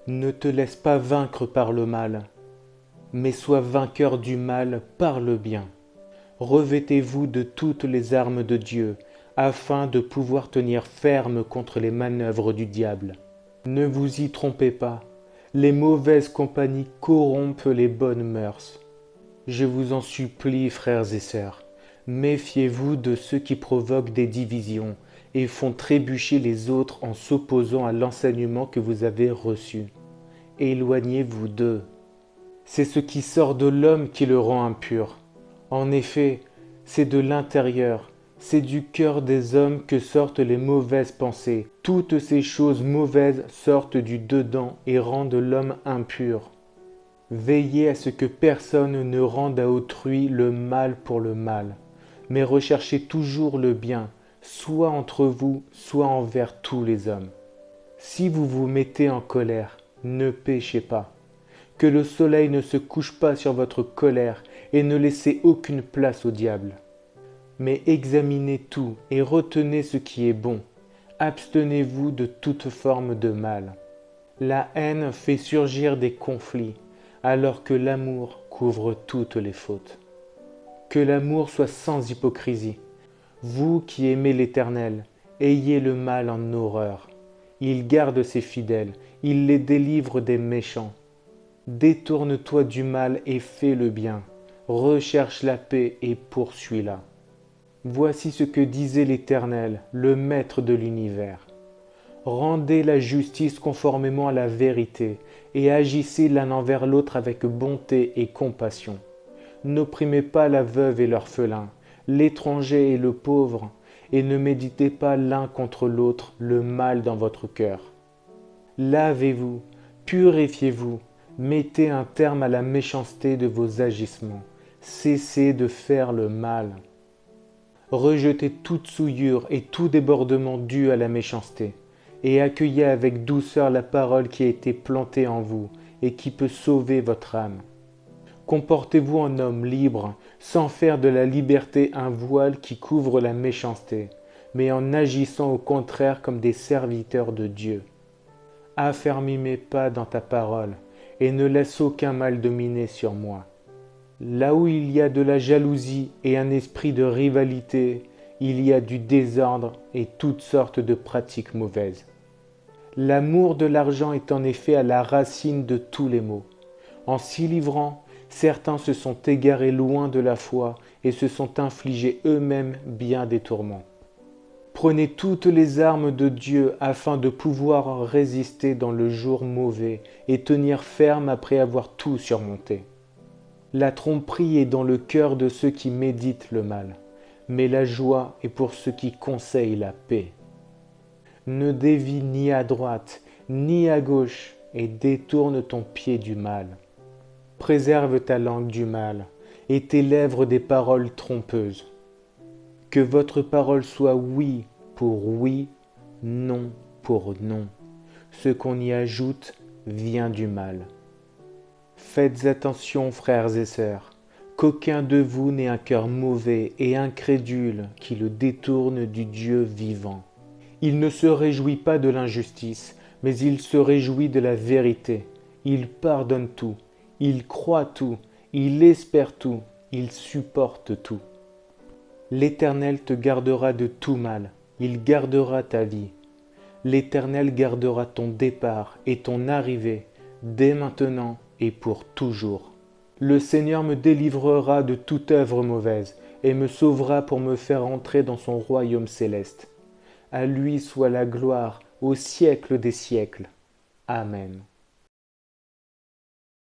Ne te laisse pas vaincre par le mal, mais sois vainqueur du mal par le bien. Revêtez-vous de toutes les armes de Dieu, afin de pouvoir tenir ferme contre les manœuvres du diable. Ne vous y trompez pas, les mauvaises compagnies corrompent les bonnes mœurs. Je vous en supplie, frères et sœurs, méfiez-vous de ceux qui provoquent des divisions et font trébucher les autres en s'opposant à l'enseignement que vous avez reçu. Éloignez-vous d'eux. C'est ce qui sort de l'homme qui le rend impur. En effet, c'est de l'intérieur, c'est du cœur des hommes que sortent les mauvaises pensées. Toutes ces choses mauvaises sortent du dedans et rendent l'homme impur. Veillez à ce que personne ne rende à autrui le mal pour le mal, mais recherchez toujours le bien, soit entre vous, soit envers tous les hommes. Si vous vous mettez en colère, ne péchez pas. Que le soleil ne se couche pas sur votre colère et ne laissez aucune place au diable. Mais examinez tout et retenez ce qui est bon. Abstenez-vous de toute forme de mal. La haine fait surgir des conflits, alors que l'amour couvre toutes les fautes. Que l'amour soit sans hypocrisie. Vous qui aimez l'Éternel, ayez le mal en horreur. Il garde ses fidèles, il les délivre des méchants. Détourne-toi du mal et fais le bien. Recherche la paix et poursuis-la. Voici ce que disait l'Éternel, le Maître de l'univers. Rendez la justice conformément à la vérité et agissez l'un envers l'autre avec bonté et compassion. N'opprimez pas la veuve et l'orphelin, l'étranger et le pauvre, et ne méditez pas l'un contre l'autre le mal dans votre cœur. Lavez-vous, purifiez-vous, mettez un terme à la méchanceté de vos agissements, cessez de faire le mal. Rejetez toute souillure et tout débordement dû à la méchanceté, et accueillez avec douceur la parole qui a été plantée en vous et qui peut sauver votre âme. Comportez-vous en homme libre, sans faire de la liberté un voile qui couvre la méchanceté, mais en agissant au contraire comme des serviteurs de Dieu. Affermis mes pas dans ta parole, et ne laisse aucun mal dominer sur moi. Là où il y a de la jalousie et un esprit de rivalité, il y a du désordre et toutes sortes de pratiques mauvaises. L'amour de l'argent est en effet à la racine de tous les maux. En s'y livrant, certains se sont égarés loin de la foi et se sont infligés eux-mêmes bien des tourments. Prenez toutes les armes de Dieu afin de pouvoir résister dans le jour mauvais et tenir ferme après avoir tout surmonté. La tromperie est dans le cœur de ceux qui méditent le mal, mais la joie est pour ceux qui conseillent la paix. Ne dévie ni à droite, ni à gauche, et détourne ton pied du mal. Préserve ta langue du mal, et tes lèvres des paroles trompeuses. Que votre parole soit oui pour oui, non pour non. Ce qu'on y ajoute vient du mal. Faites attention, frères et sœurs, qu'aucun de vous n'ait un cœur mauvais et incrédule qui le détourne du Dieu vivant. Il ne se réjouit pas de l'injustice, mais il se réjouit de la vérité. Il pardonne tout, il croit tout, il espère tout, il supporte tout. L'Éternel te gardera de tout mal, il gardera ta vie. L'Éternel gardera ton départ et ton arrivée, dès maintenant et pour toujours. Le Seigneur me délivrera de toute œuvre mauvaise et me sauvera pour me faire entrer dans son royaume céleste. À lui soit la gloire au siècle des siècles. Amen.